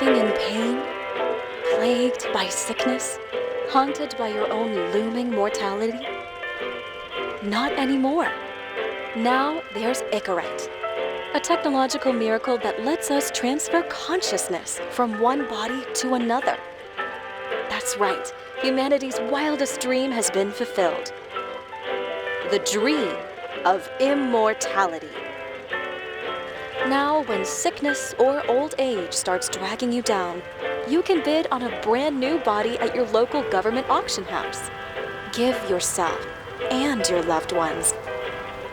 living in pain, plagued by sickness, haunted by your own looming mortality? Not anymore. Now there's Icarite, a technological miracle that lets us transfer consciousness from one body to another. That's right, humanity's wildest dream has been fulfilled. The dream of immortality. Now, when sickness or old age starts dragging you down, you can bid on a brand new body at your local government auction house. Give yourself and your loved ones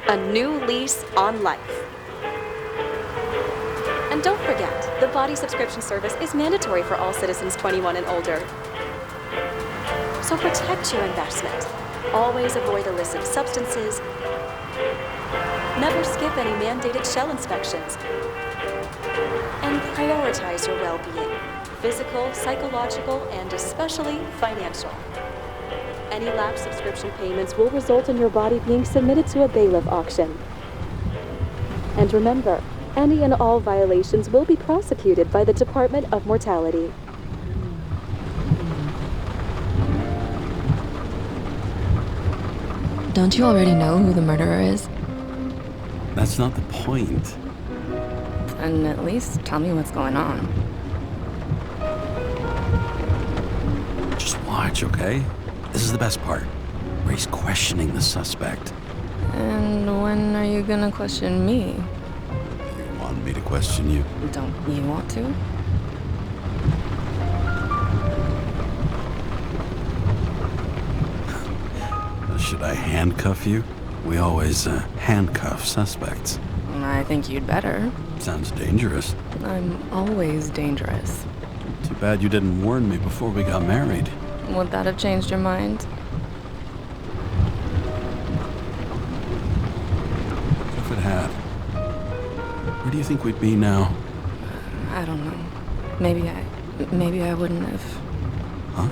a new lease on life. And don't forget, the body subscription service is mandatory for all citizens 21 and older. So protect your investment. Always avoid illicit substances. Never skip any mandated shell inspections. And prioritize your well-being, physical, psychological, and especially financial. Any lapsed subscription payments will result in your body being submitted to a bailiff auction. And remember, any and all violations will be prosecuted by the Department of Mortality. Don't you already know who the murderer is? That's not the point. And at least tell me what's going on. Just watch, okay? This is the best part, where he's questioning the suspect. And when are you gonna question me? You want me to question you? Don't you want to? Should I handcuff you? We always handcuff suspects. I think you'd better. Sounds dangerous. I'm always dangerous. Too bad you didn't warn me before we got married. Would that have changed your mind? If it had, where do you think we'd be now? I don't know. Maybe I wouldn't have. Huh?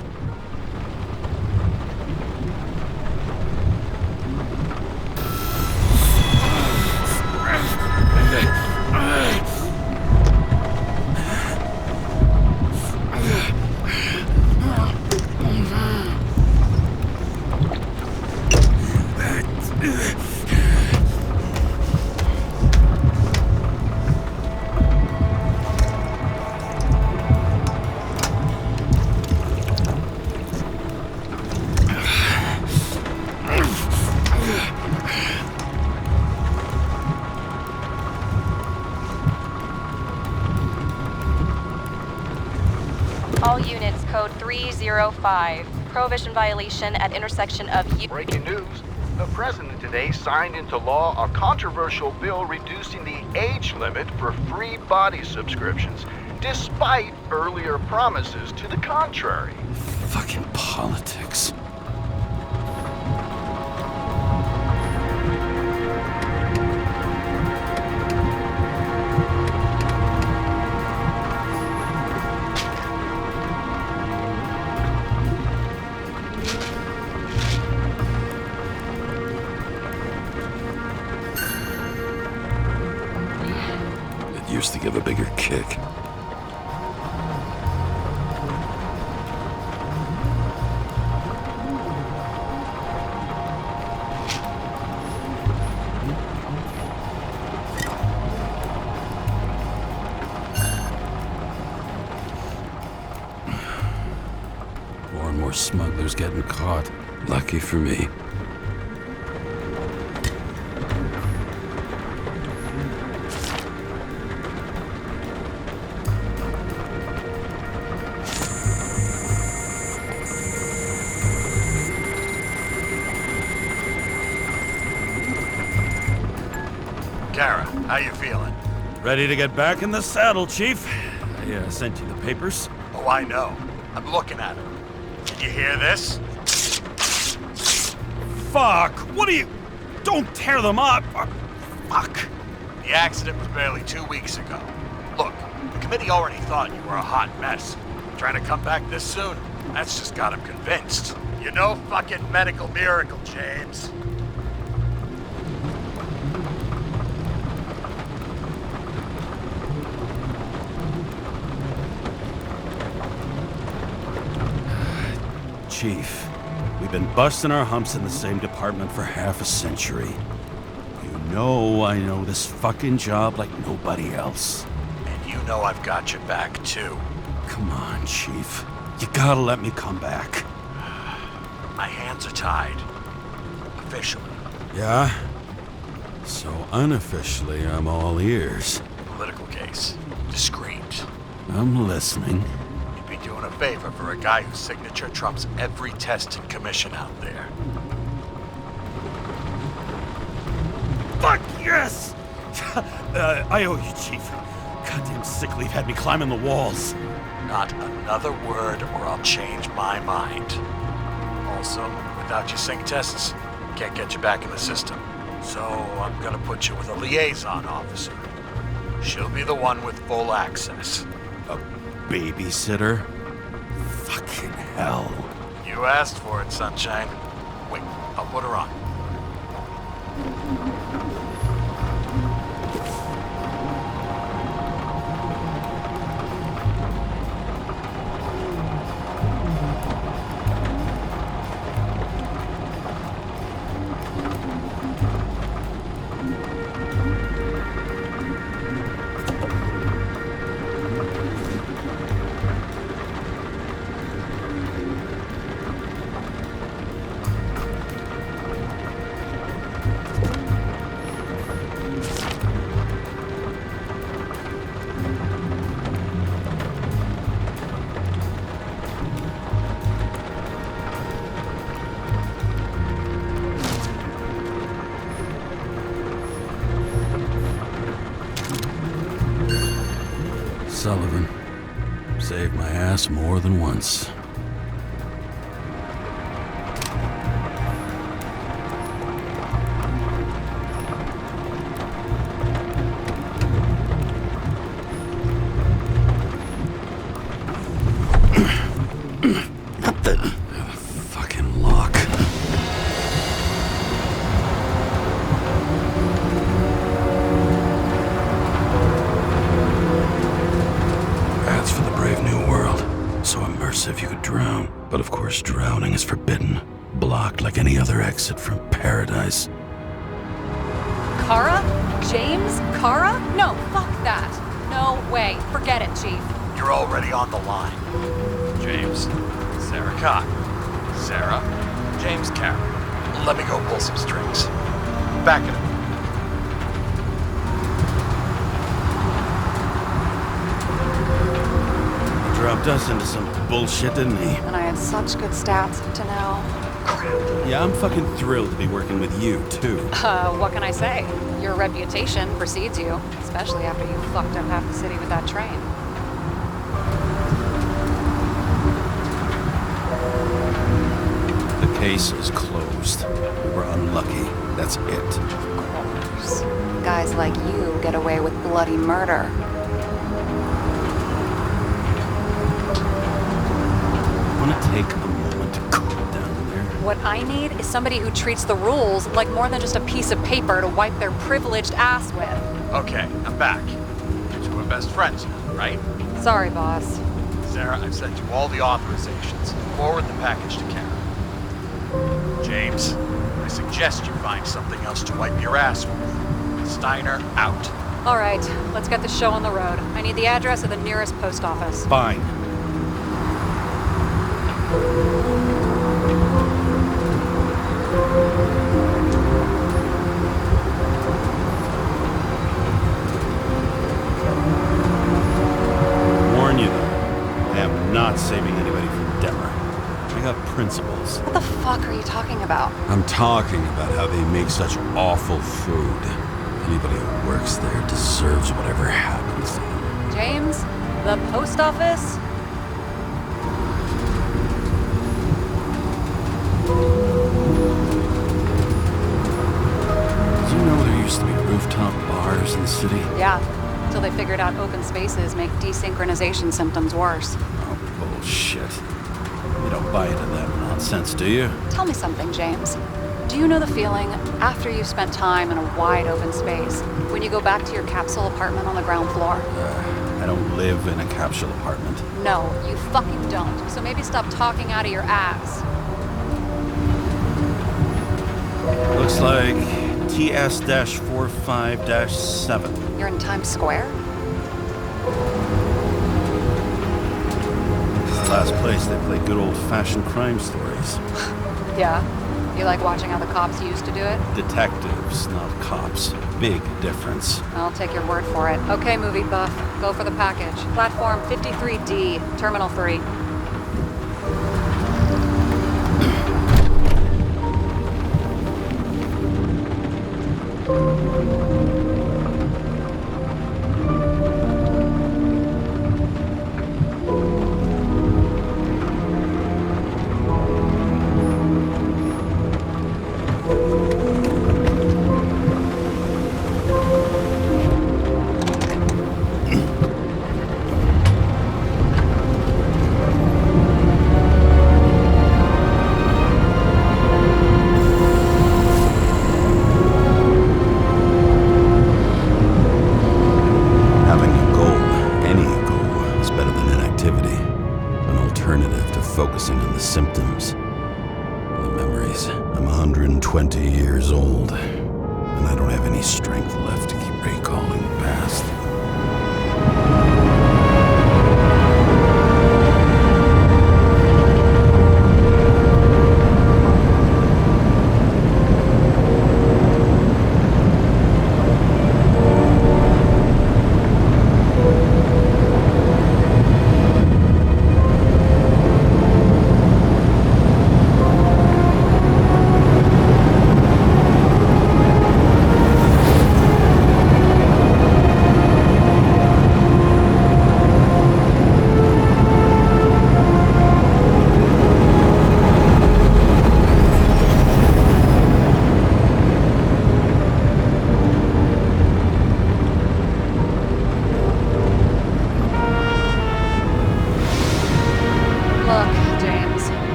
All units, code 305. Prohibition violation at intersection of... Breaking news. The president today signed into law a controversial bill reducing the age limit for free body subscriptions, despite earlier promises to the contrary. Fucking politics. Used to give a bigger kick. More and more smugglers getting caught. Lucky for me. Kara, how you feeling? Ready to get back in the saddle, Chief. I sent you the papers. Oh, I know. I'm looking at them. Did you hear this? Fuck! What are you... Don't tear them up! Fuck! The accident was barely 2 weeks ago. Look, the committee already thought you were a hot mess. Trying to come back this soon? That's just got them convinced. You're no fucking medical miracle, James. Chief. We've been busting our humps in the same department for half a century. You know I know this fucking job like nobody else. And you know I've got your back, too. Come on, Chief. You gotta let me come back. My hands are tied. Officially. Yeah? So unofficially, I'm all ears. Political case. Discreet. I'm listening. You'd be doing a favor for a guy whose signature trumps every test and commission out there. Fuck yes! I owe you, Chief. Goddamn sick leave had me climbing the walls. Not another word or I'll change my mind. Also, without your sync tests, can't get you back in the system. So I'm gonna put you with a liaison officer. She'll be the one with full access. A babysitter? Fucking hell. You asked for it, Sunshine. Wait, I'll put her on. Sullivan. Saved my ass more than once. Not the fucking lock. That's for the brave new world. So immersive you could drown. But of course drowning is forbidden. Blocked like any other exit from paradise. Kara? James? Kara? No, fuck that. No way. Forget it, Chief. You're already on the line. James, Sarah Cott. Sarah, James Kara. Let me go pull some strings. Back it up. Dropped us into some bullshit, didn't he? And I had such good stats up to now. Crap. Yeah, I'm fucking thrilled to be working with you, too. What can I say? Your reputation precedes you, especially after you fucked up half the city with that train. The case is closed. We were unlucky. That's it. Of course. Guys like you get away with bloody murder. Want to take a moment to cool down there? What I need is somebody who treats the rules like more than just a piece of paper to wipe their privileged ass with. Okay, I'm back. You two are best friends now, right? Sorry, boss. Sarah, I've sent you all the authorizations. Forward the package to Kara. James, I suggest you find something else to wipe your ass with. Steiner, out. All right, let's get the show on the road. I need the address of the nearest post office. Fine. Warn you, though, I am not saving anybody from Demer. I got principles. What the fuck are you talking about? I'm talking about how they make such awful food. Anybody who works there deserves whatever happens to them. James? The post office? Did you know there used to be rooftop bars in the city? Yeah, until they figured out open spaces make desynchronization symptoms worse. Oh, bullshit. You don't buy into that nonsense, do you? Tell me something, James. Do you know the feeling after you've spent time in a wide open space when you go back to your capsule apartment on the ground floor? I don't live in a capsule apartment. No, you fucking don't. So maybe stop talking out of your ass. Looks like TS-45-7. You're in Times Square? It's the last place they play good old-fashioned crime stories. Yeah. You like watching how the cops used to do it? Detectives, not cops. Big difference. I'll take your word for it. Okay, movie buff. Go for the package. Platform 53D, Terminal 3. Focusing on the symptoms, the memories. I'm 120 years old, and I don't have any strength left to keep recalling the past.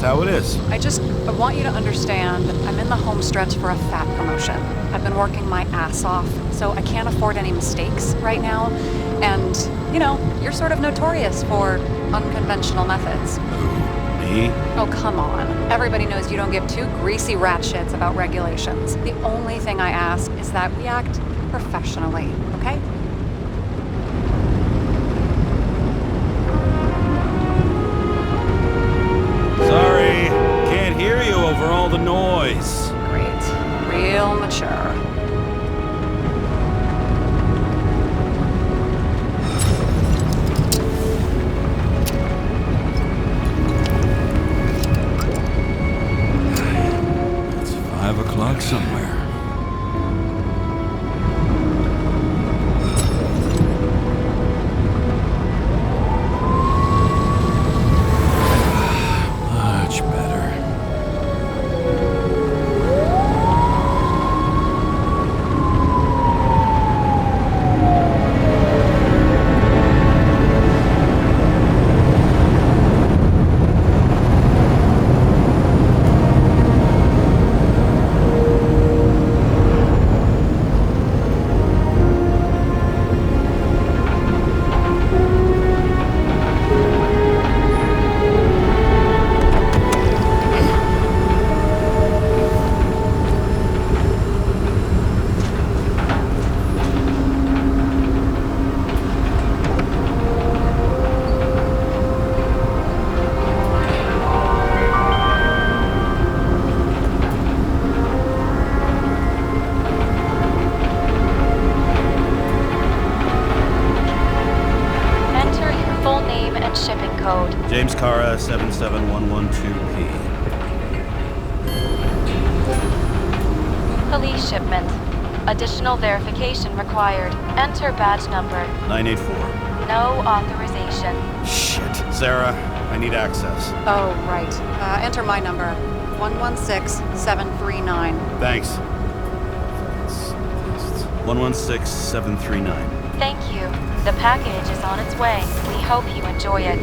How it is. I want you to understand, I'm in the home stretch for a fat promotion. I've been working my ass off, so I can't afford any mistakes right now. And, you know, you're sort of notorious for unconventional methods. Me? Oh, come on. Everybody knows you don't give two greasy rat shits about regulations. The only thing I ask is that we act professionally, okay? Sorry, can't hear you over all the noise. Great. Real mature. It's 5 o'clock somewhere. Much better. James Cara, 77112P. Police shipment. Additional verification required. Enter badge number. 984. No authorization. Shit. Sarah, I need access. Oh, right. Enter my number. 116739. Thanks. 116739. Thank you. The package is on its way. We hope you enjoy it.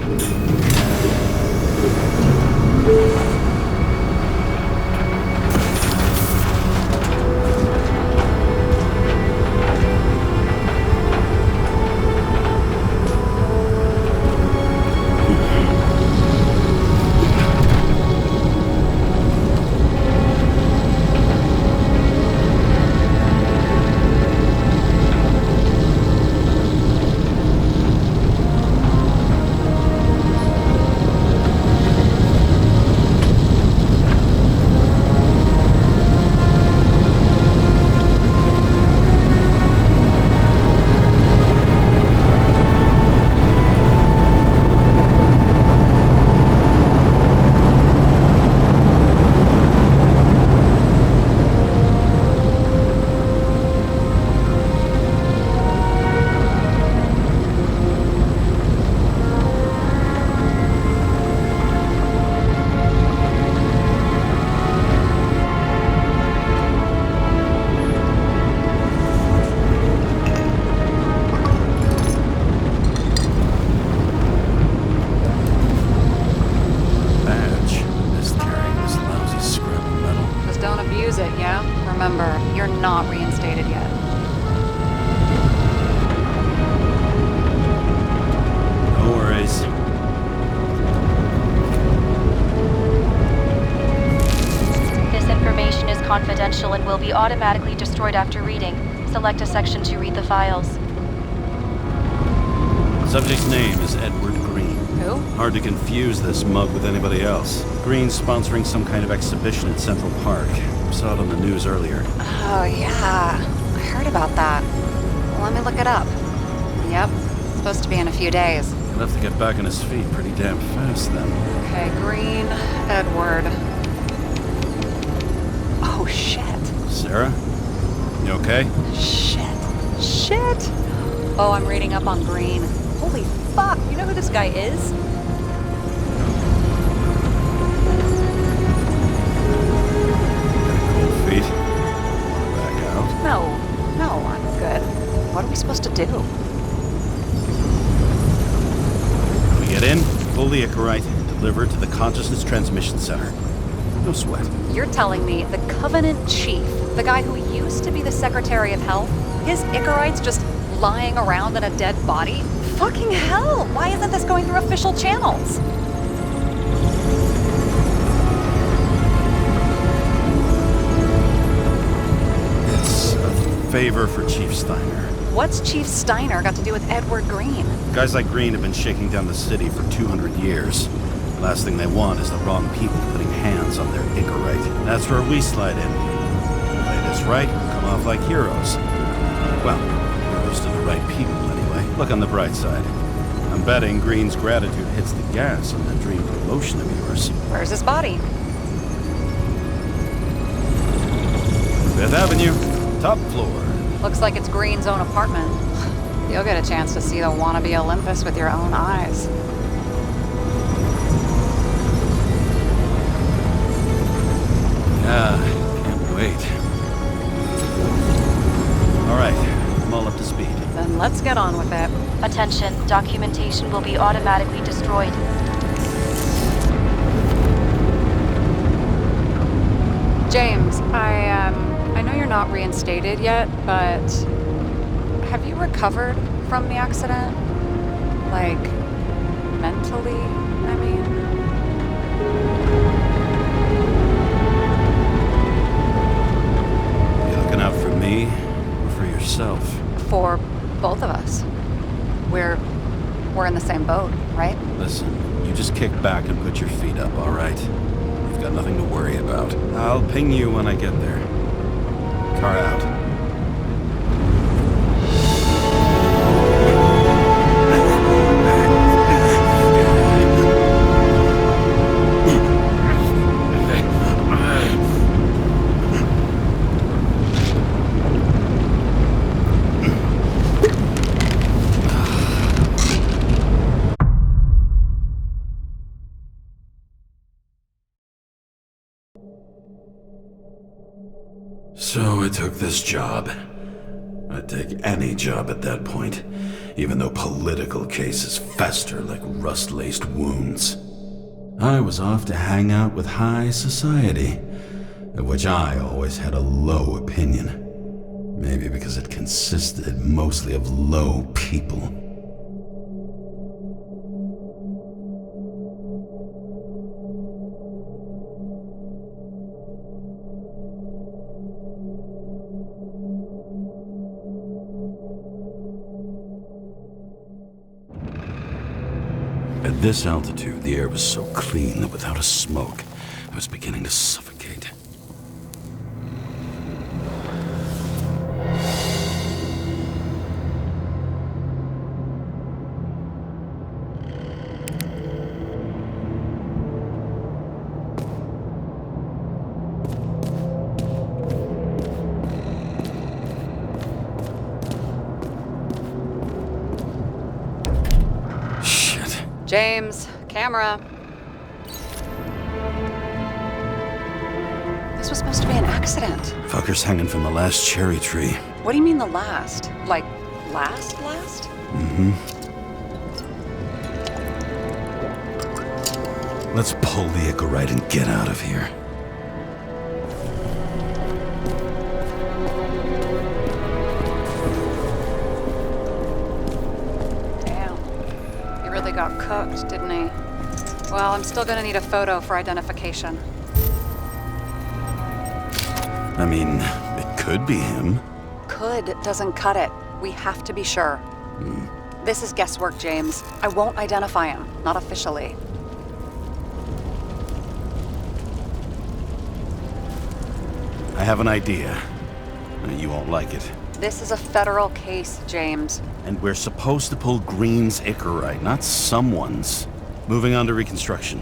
yeah? Remember, you're not reinstated yet. No worries. This information is confidential and will be automatically destroyed after reading. Select a section to read the files. Subject's name is Edward Green. Who? Hard to confuse this mug with anybody else. Green's sponsoring some kind of exhibition at Central Park. Saw it on the news earlier. Oh, yeah. I heard about that. Well, let me look it up. Yep. Supposed to be in a few days. He'll have to get back on his feet pretty damn fast then. Okay, Green, Edward. Oh, shit. Sarah? You okay? Shit. Oh, I'm reading up on Green. Holy fuck, you know who this guy is? Cold feet. Back out. No, I'm good. What are we supposed to do? We get in, pull the Icarite, deliver it to the Consciousness Transmission Center. No sweat. You're telling me the Covenant Chief, the guy who used to be the Secretary of Health, his Icarite's just lying around in a dead body? Fucking hell! Why isn't this going through official channels? It's a favor for Chief Steiner. What's Chief Steiner got to do with Edward Green? Guys like Green have been shaking down the city for 200 years. Last thing they want is the wrong people putting hands on their Icarite. That's where we slide in. Play this right, come off like heroes. Well, heroes to the right people anyway. Look on the bright side. I'm betting Green's gratitude hits the gas on that dream promotion of yours. Where's his body? Fifth Avenue, top floor. Looks like it's Green's own apartment. You'll get a chance to see the wannabe Olympus with your own eyes. Yeah, can't wait. All right, I'm all up to speed. Then let's get on with it. Attention, documentation will be automatically destroyed. James, I know you're not reinstated yet, but have you recovered from the accident? Like, mentally, I mean? You looking out for me or for yourself? For both of us. We're in the same boat, right? Listen, you just kick back and put your feet up, all right? You've got nothing to worry about. I'll ping you when I get there. Car out. So I took this job. I'd take any job at that point, even though political cases fester like rust-laced wounds. I was off to hang out with high society, of which I always had a low opinion. Maybe because it consisted mostly of low people. At this altitude, the air was so clean that without a smoke, I was beginning to suffocate. James, camera. This was supposed to be an accident. Fucker's hanging from the last cherry tree. What do you mean the last? Like, last? Mm-hmm. Let's pull the Icarite and get out of here. cooked, didn't he? Well, I'm still gonna need a photo for identification. I mean, it could be him. Could doesn't cut it. We have to be sure. This is guesswork, James. I won't identify him, not officially. I have an idea. You won't like it. This is a federal case, James. And we're supposed to pull Green's Icarite, not someone's. Moving on to reconstruction.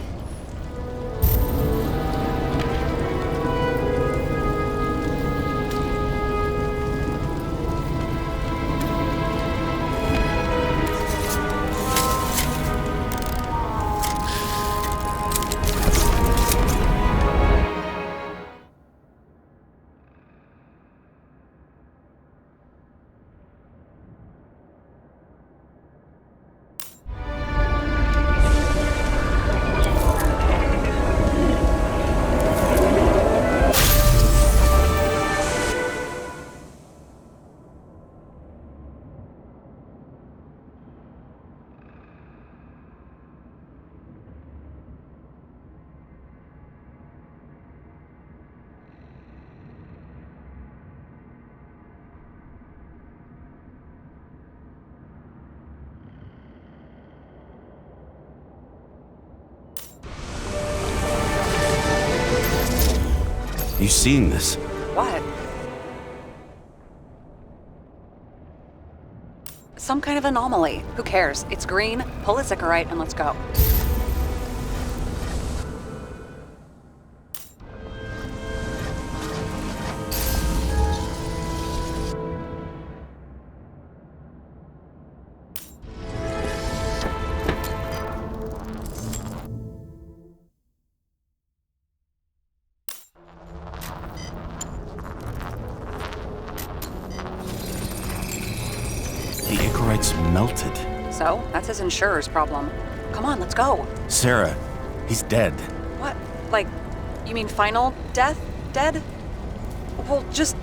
You seeing this? What? Some kind of anomaly. Who cares? It's green, pull its Icarite, and let's go. The Icarite's melted. So, that's his insurer's problem. Come on, let's go. Sarah, he's dead. What? Like, you mean final death? Dead? Well, just...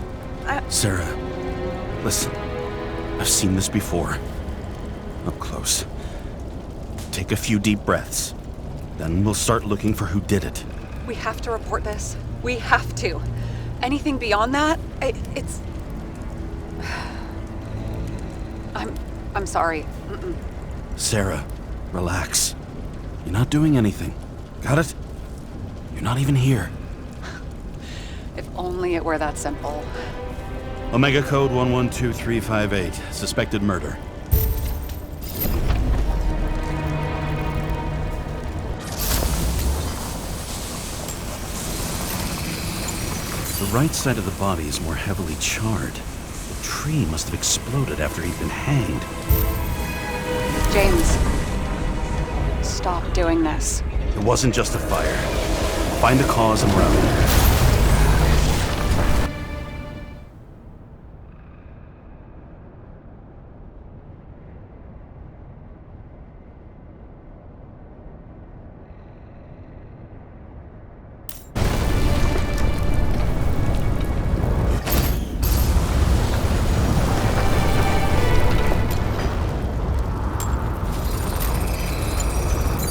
Sarah, listen. I've seen this before. Up close. Take a few deep breaths. Then we'll start looking for who did it. We have to report this. We have to. Anything beyond that, it's... I'm sorry. Mm-mm. Sarah, relax. You're not doing anything. Got it? You're not even here. If only it were that simple. Omega Code 112358. Suspected murder. The right side of the body is more heavily charred. The tree must have exploded after he'd been hanged. James, stop doing this. It wasn't just a fire. Find the cause and route.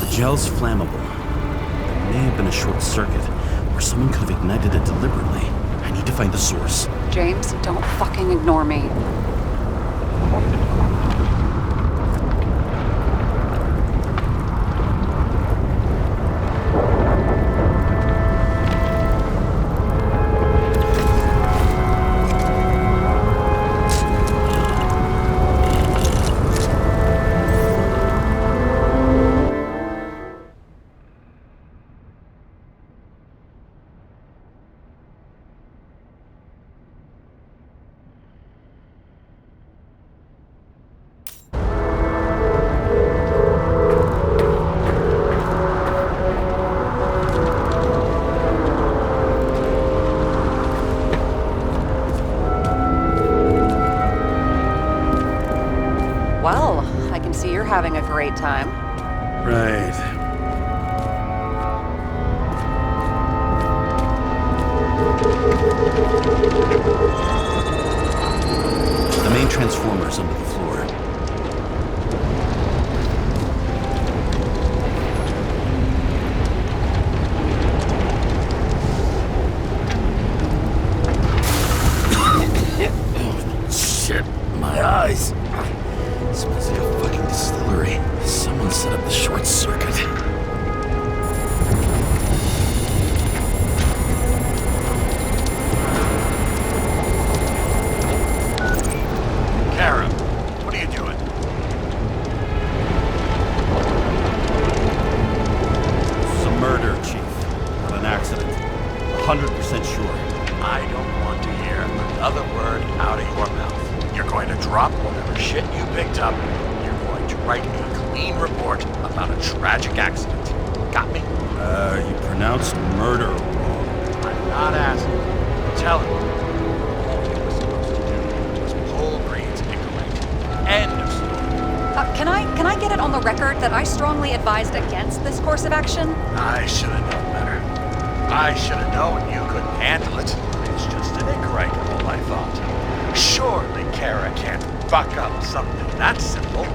Gel's flammable. It may have been a short circuit, or someone could have ignited it deliberately. I need to find the source. James, don't fucking ignore me. Well, I can see you're having a great time. Right. The main transformer's under the floor. dies. Smells like a fucking distillery. Someone set up the short circuit. Kara, what are you doing? It's a murder, Chief. Not an accident. 100% sure. I don't want to hear another word out of your mouth. You're going to drop whatever shit you picked up. You're going to write a clean report about a tragic accident. Got me? You pronounced murder wrong. I'm not asking. Tell him. All you were supposed to do was pull Green's incorrect. End of story. Can I get it on the record that I strongly advised against this course of action? I should have known better. I should have known you couldn't handle it. It's just an incorrect rule, I thought. Surely Kara can't fuck up something that simple.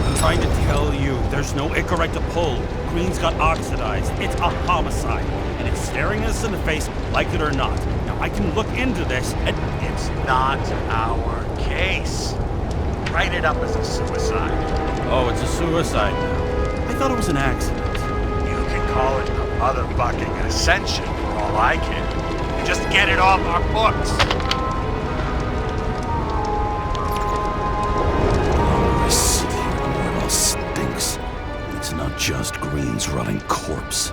I'm trying to tell you, there's no Icarite to pull. Green's got oxidized. It's a homicide. And it's staring us in the face, like it or not. Now, I can look into this, and It's not our case. Write it up as a suicide. oh, it's a suicide now. I thought it was an accident. You can call it a motherfucking ascension for all I can. Just get it off our books. The longer I sit here, the more it all stinks. And it's not just Green's rotting corpse.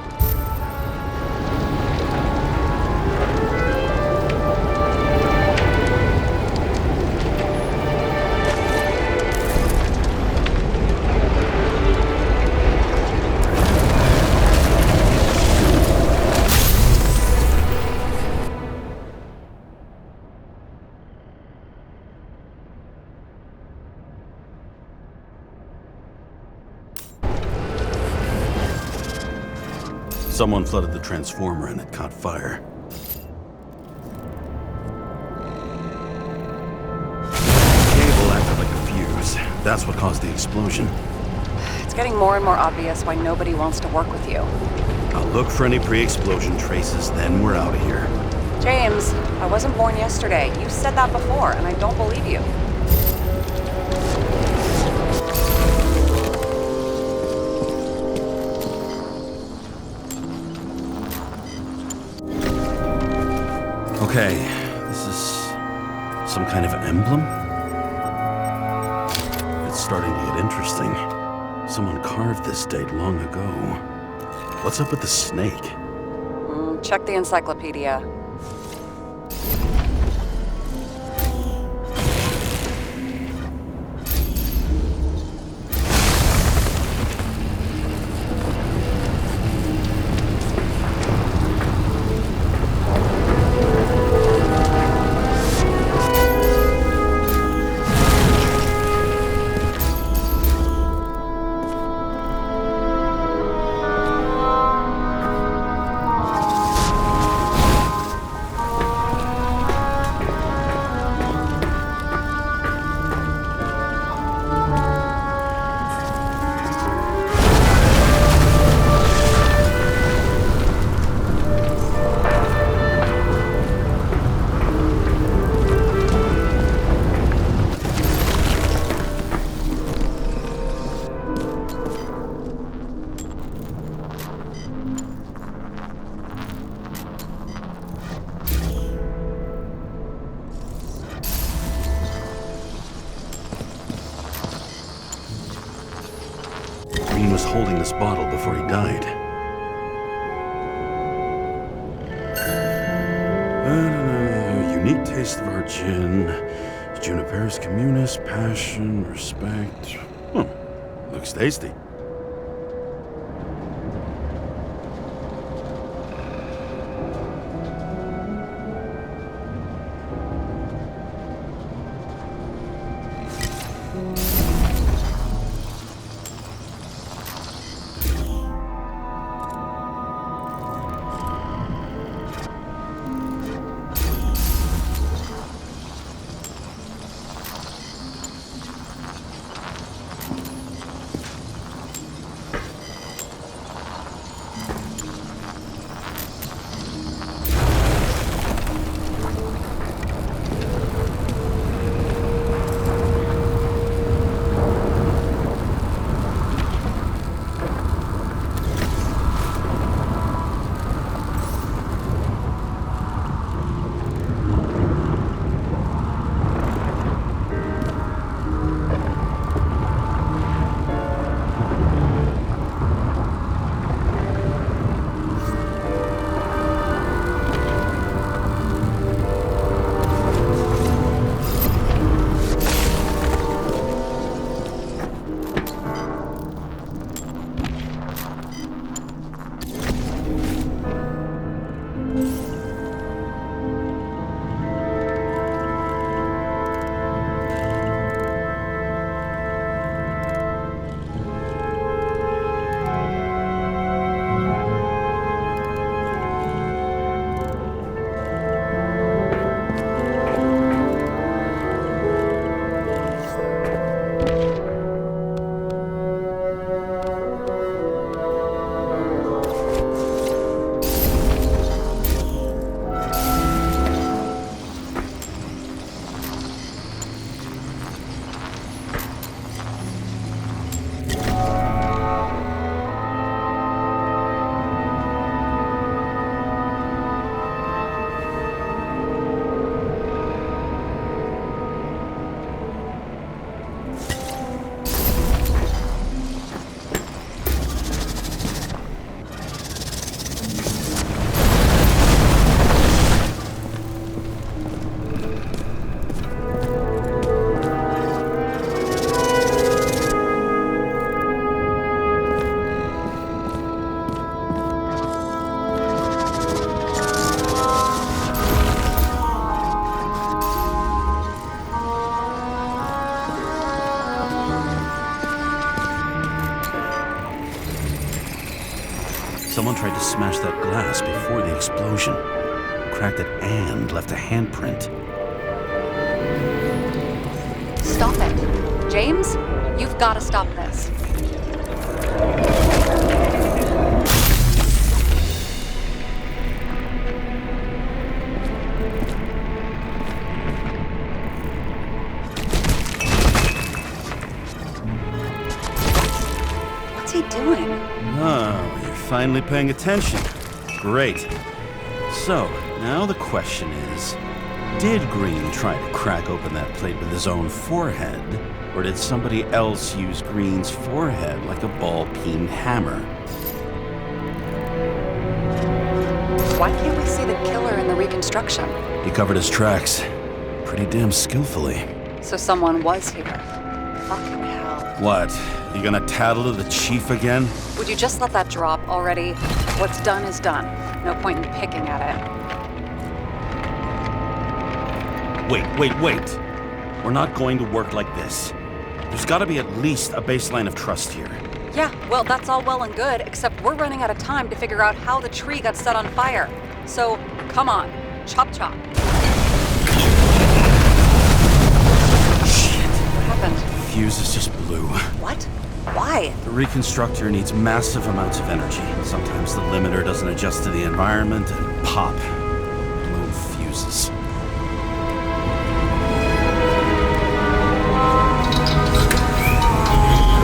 Someone flooded the transformer and it caught fire. Cable acted like a fuse. That's what caused the explosion. It's getting more and more obvious why nobody wants to work with you. I'll look for any pre-explosion traces, then we're out of here. James, I wasn't born yesterday. You said that before, and I don't believe you. Okay, this is some kind of emblem? It's starting to get interesting. Someone carved this date long ago. What's up with the snake? Check the encyclopedia. Green was holding this bottle before he died. Unique taste of our gin. Juniper's communis, passion, respect. Looks tasty. smashed that glass before the explosion. Cracked it and left a handprint. Stop it. James, you've got to stop this. What's he doing? Oh, you're finally paying attention. Great. So, now the question is, did Green try to crack open that plate with his own forehead, or did somebody else use Green's forehead like a ball-peen hammer? Why can't we see the killer in the reconstruction? He covered his tracks pretty damn skillfully. So someone was here. Fucking hell. What? You gonna tattle to the chief again? Would you just let that drop already? What's done is done. No point in picking at it. Wait. We're not going to work like this. There's gotta be at least a baseline of trust here. Yeah, well, that's all well and good, except we're running out of time to figure out how the tree got set on fire. So, come on. Chop chop. Shit. What happened? Fuses just blew. What? Why? The reconstructor needs massive amounts of energy. Sometimes the limiter doesn't adjust to the environment and pop. Blown fuses.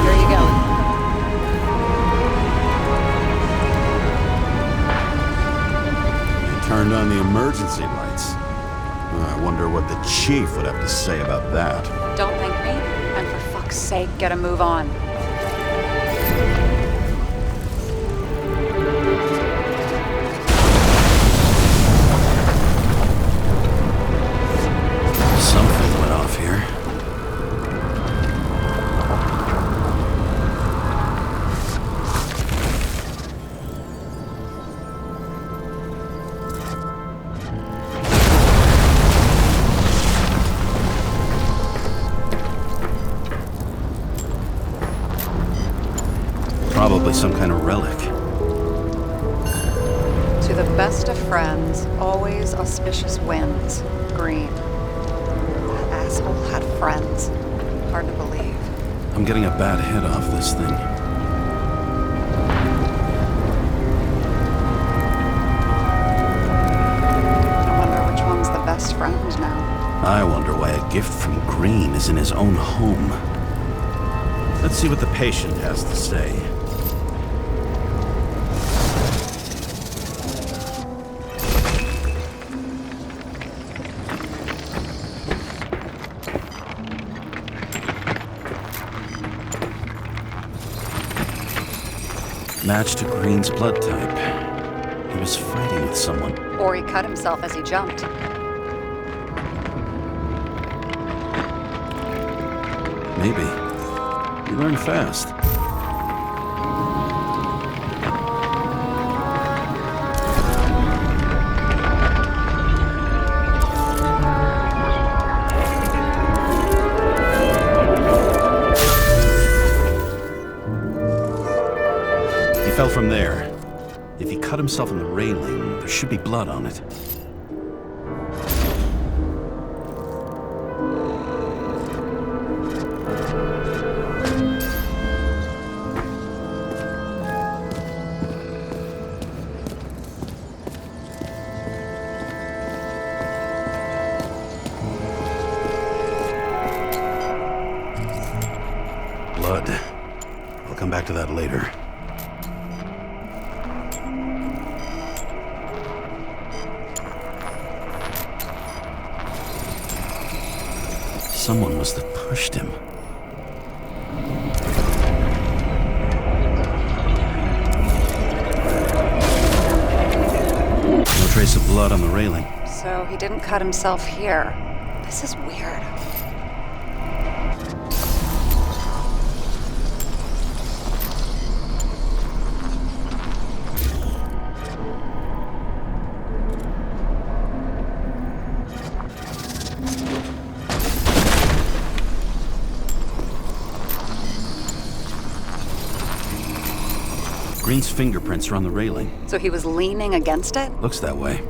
Here you go. They turned on the emergency lights. I wonder what the chief would have to say about that. Don't thank me, and for fuck's sake, get a move on. Something went off here. Probably some kind of relic. To the best of friends, always auspicious winds. Green. That asshole had friends. Hard to believe. I'm getting a bad hit off this thing. I wonder which one's the best friend now. I wonder why a gift from Green is in his own home. Let's see what the patient has to say. Match to Green's blood type. He was fighting with someone. Or he cut himself as he jumped. Maybe. You learn fast. He fell from there. If he cut himself on the railing, there should be blood on it. Blood. I'll come back to that later. Someone must have pushed him. No trace of blood on the railing. So he didn't cut himself here. This is weird. Green's fingerprints are on the railing. So he was leaning against it? Looks that way.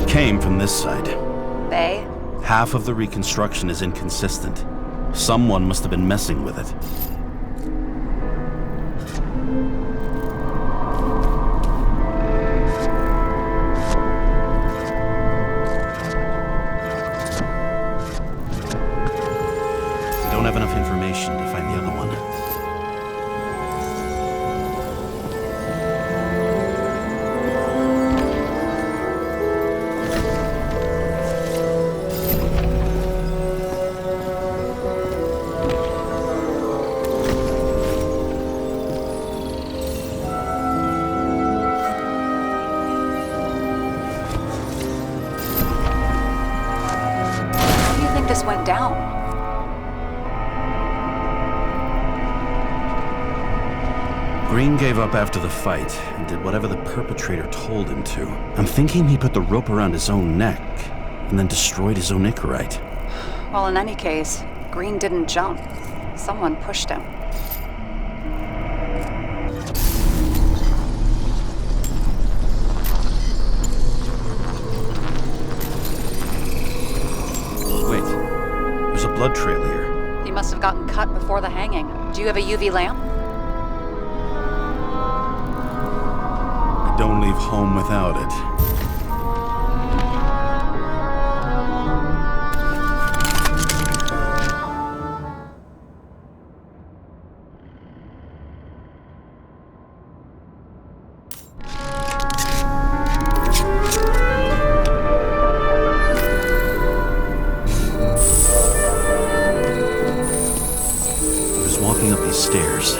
Came from this side. They? Half of the reconstruction is inconsistent. Someone must have been messing with it. We don't have enough information to find the other one. This went down. Green gave up after the fight and did whatever the perpetrator told him to. I'm thinking he put the rope around his own neck and then destroyed his own Icarite. Well, in any case, Green didn't jump. Someone pushed him. Blood trail here. He must have gotten cut before the hanging. Do you have a UV lamp? I don't leave home without it. Up these stairs.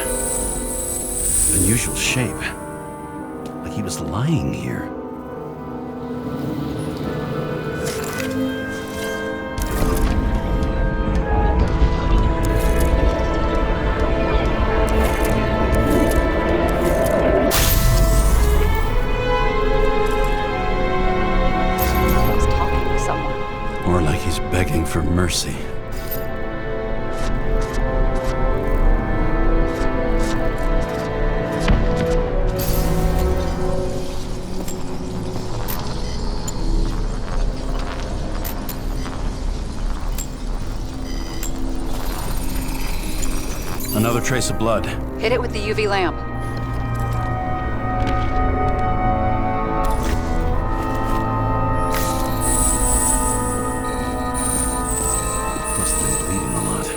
Unusual shape. Like he was lying here. He's talking to someone. Or like he's begging for mercy. Another trace of blood. Hit it with the UV lamp. Must have been bleeding a lot.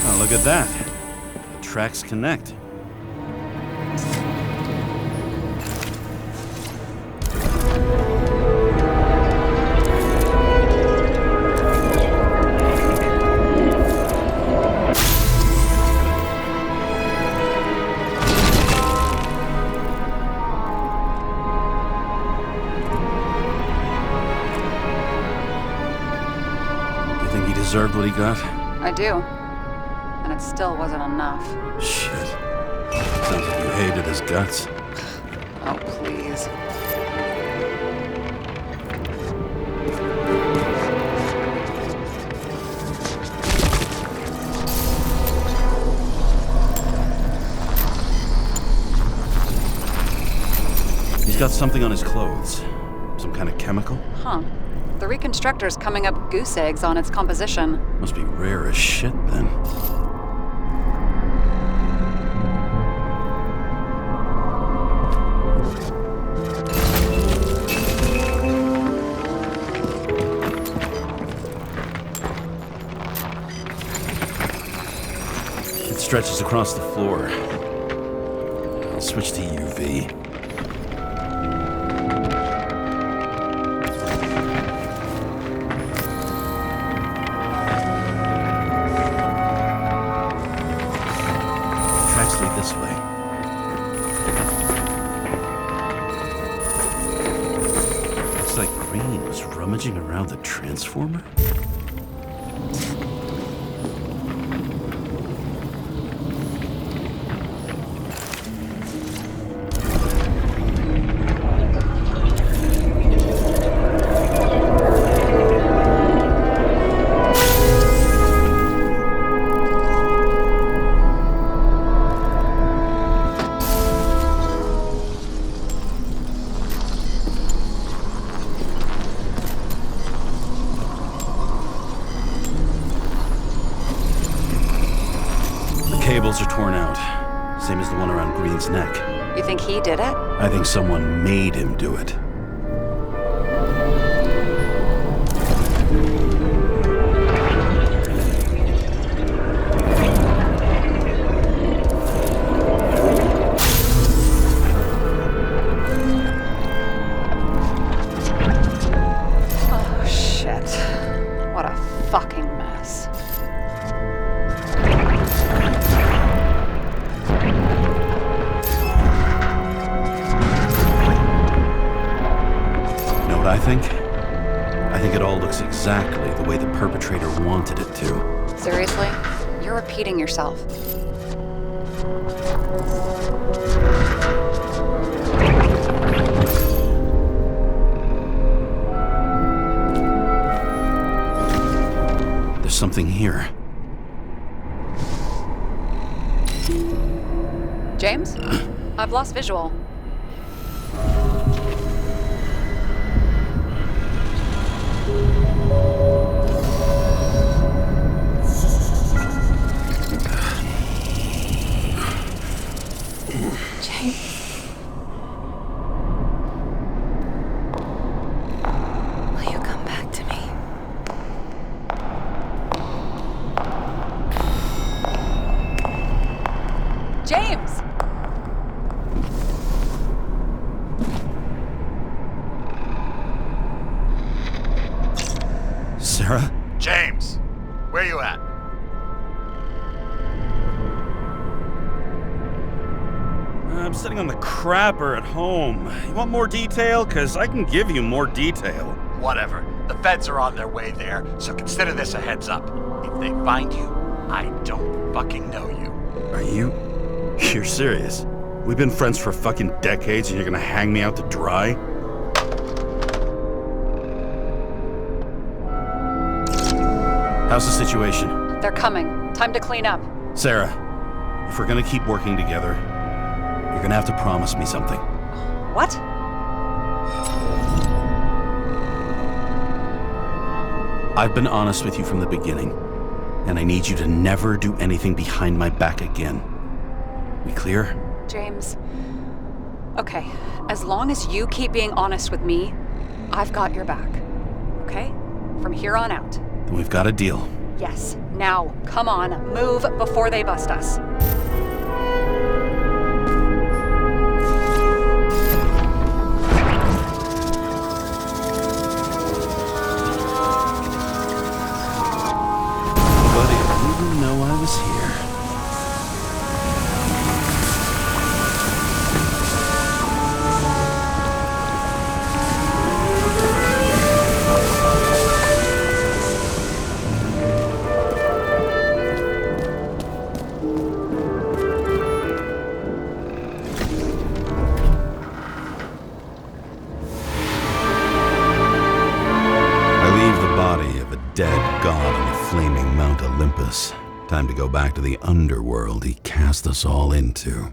Oh, look at that. The tracks connect. Deserved what he got? I do. And it still wasn't enough. Shit. Sounds like you hated his guts. Oh, please. He's got something on his clothes. Some kind of chemical? Huh. The reconstructor's coming up goose eggs on its composition. Must be rare as shit, then. It stretches across the floor. I'll switch to UV. this way. Looks like Green was rummaging around the transformer. Cables are torn out, same as the one around Green's neck. You think he did it? I think someone made him do it. Oh, shit. What a fucking mess. I think it all looks exactly the way the perpetrator wanted it to. Seriously? You're repeating yourself. There's something here. James? I've lost visual. Will you come back to me? James! Sarah? James, where you at? I'm sitting on the crapper at home. You want more detail? Because I can give you more detail. Whatever. The feds are on their way there, so consider this a heads up. If they find you, I don't fucking know you. Are you? You're serious? We've been friends for fucking decades and you're gonna hang me out to dry? How's the situation? They're coming. Time to clean up. Sarah, if we're gonna keep working together, you're gonna have to promise me something. What? I've been honest with you from the beginning, and I need you to never do anything behind my back again. We clear? James. Okay, as long as you keep being honest with me, I've got your back. Okay? From here on out. Then we've got a deal. Yes. Now, come on, move before they bust us. Buddy, I didn't know I was here. Dead god on the flaming Mount Olympus. Time to go back to the underworld he cast us all into.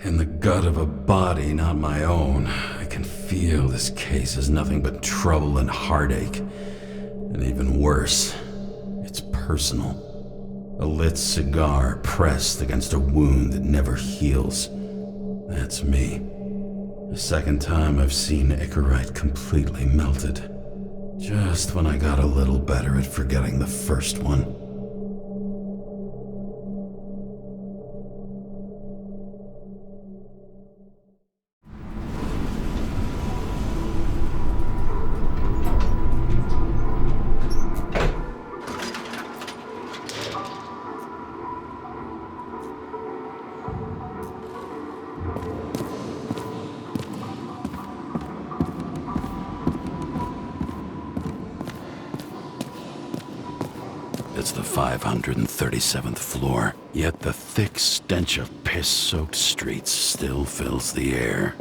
In the gut of a body not my own, I can feel this case is nothing but trouble and heartache. And even worse, it's personal. A lit cigar pressed against a wound that never heals. That's me. The second time I've seen Icarite completely melted. Just when I got a little better at forgetting the first one. it's the 537th floor, yet the thick stench of piss-soaked streets still fills the air.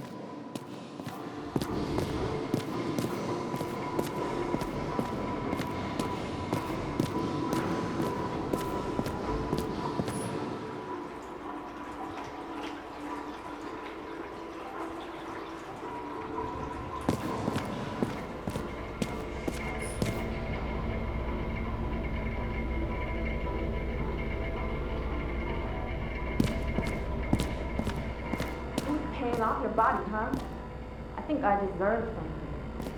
Paying off your body, huh? I think I deserve something.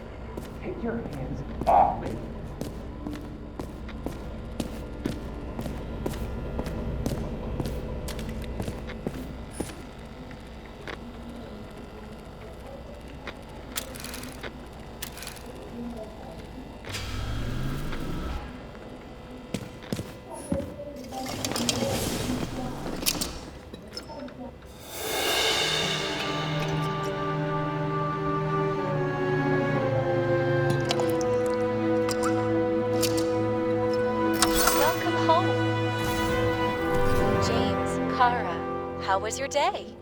Take your hands off me. Welcome home. James, Kara, how was your day?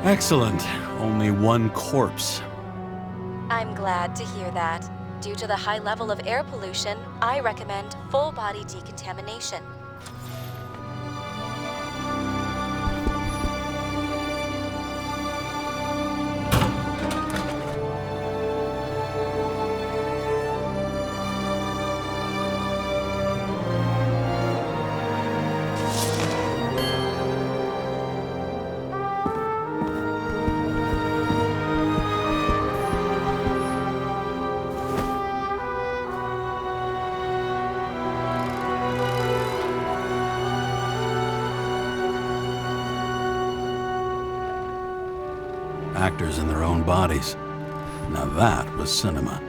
Excellent. Only one corpse. I'm glad to hear that. Due to the high level of air pollution, I recommend full body decontamination. Actors in their own bodies. Now that was cinema.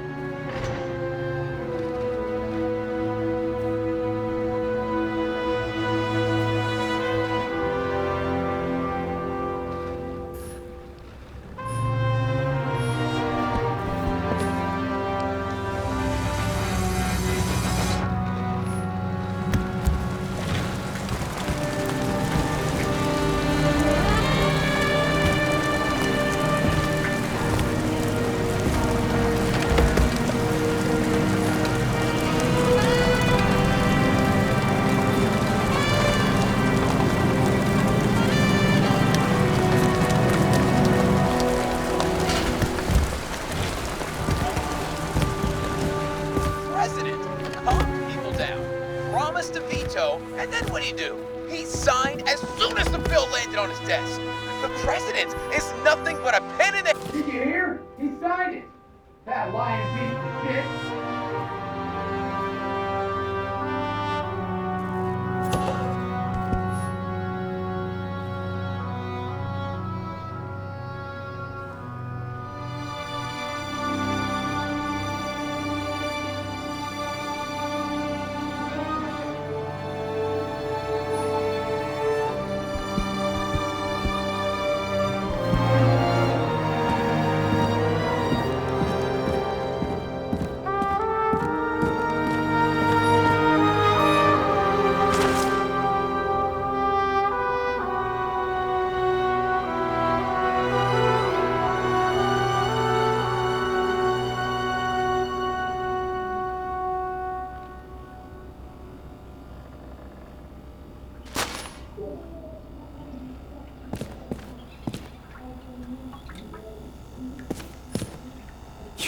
And then what do? He signed as soon as the bill landed on his desk. The president is nothing but a pen in the... Did you hear? He signed it. That lying piece of shit.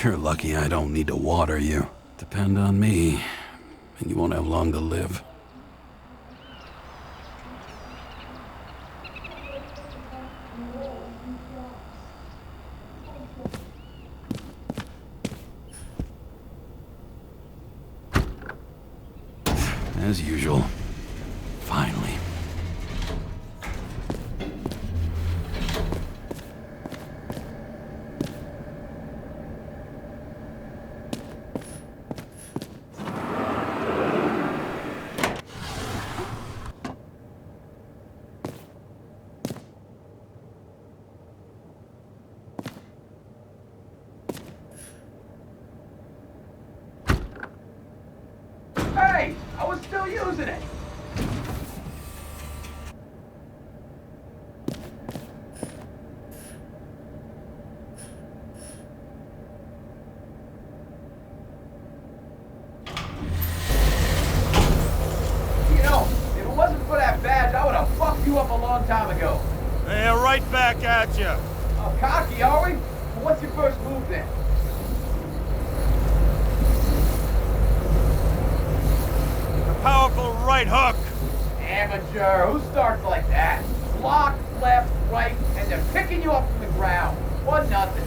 You're lucky I don't need to water you. Depend on me, and you won't have long to live. As usual. Finally. back at you. Oh, cocky, are we? Well, what's your first move then? A powerful right hook. Amateur. Who starts like that? Block, left, right, and they're picking you up from the ground. 1-0.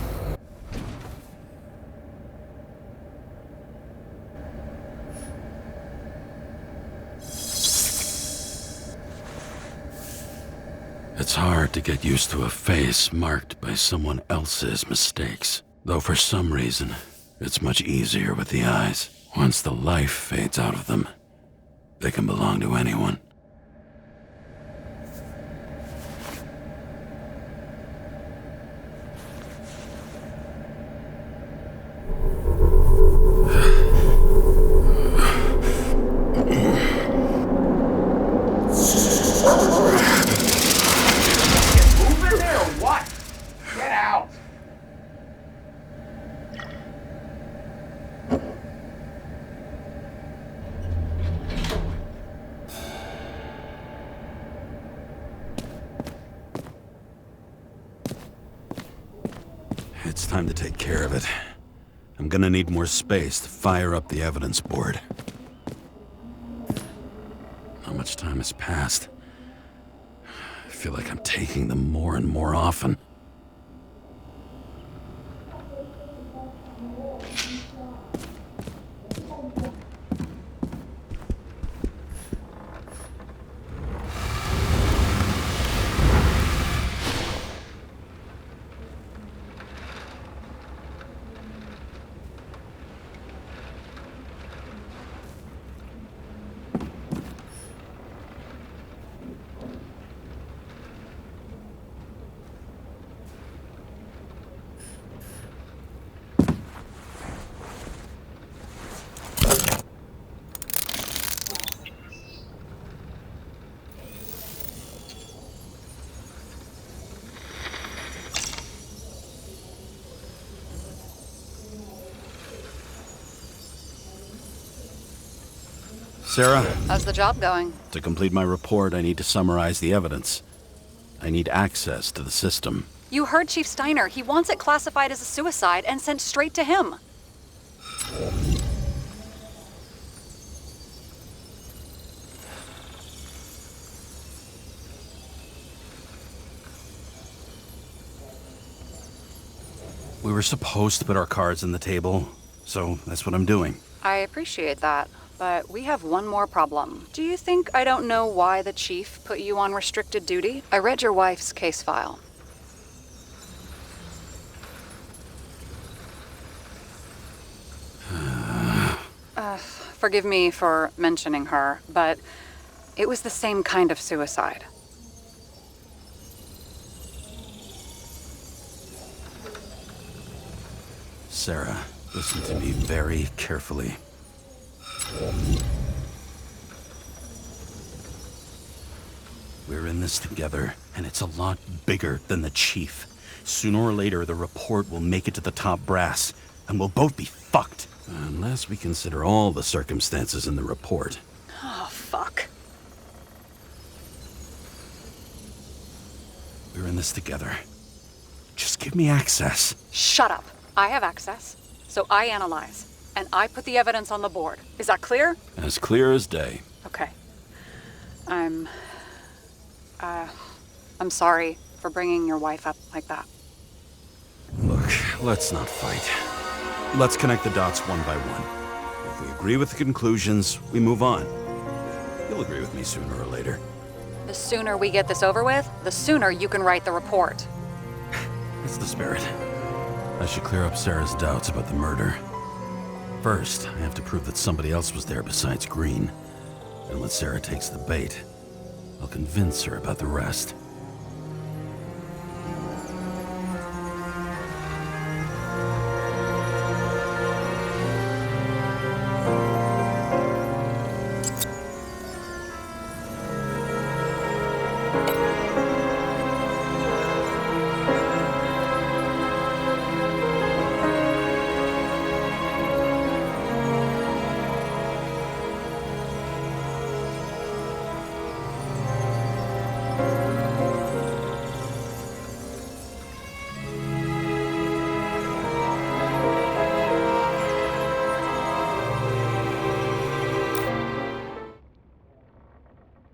It's hard to get used to a face marked by someone else's mistakes. Though for some reason, it's much easier with the eyes. Once the life fades out of them, they can belong to anyone. It's time to take care of it. I'm gonna need more space to fire up the evidence board. How much time has passed? I feel like I'm taking them more and more often. Sarah? How's the job going? To complete my report, I need to summarize the evidence. I need access to the system. You heard Chief Steiner. He wants it classified as a suicide and sent straight to him. We were supposed to put our cards on the table, so that's what I'm doing. I appreciate that, but we have one more problem. Do you think I don't know why the chief put you on restricted duty? I read your wife's case file. Forgive me for mentioning her, but it was the same kind of suicide. Sarah, listen to me very carefully. We're in this together, and it's a lot bigger than the chief. Sooner or later, the report will make it to the top brass, and we'll both be fucked. Unless we consider all the circumstances in the report. Oh, fuck. We're in this together. Just give me access. Shut up. I have access, so I analyze, and I put the evidence on the board. Is that clear? As clear as day. Okay. I'm sorry for bringing your wife up like that. Look, let's not fight. Let's connect the dots one by one. If we agree with the conclusions, we move on. You'll agree with me sooner or later. The sooner we get this over with, the sooner you can write the report. That's the spirit. I should clear up Sarah's doubts about the murder. First, I have to prove that somebody else was there besides Green. And when Sarah takes the bait, I'll convince her about the rest.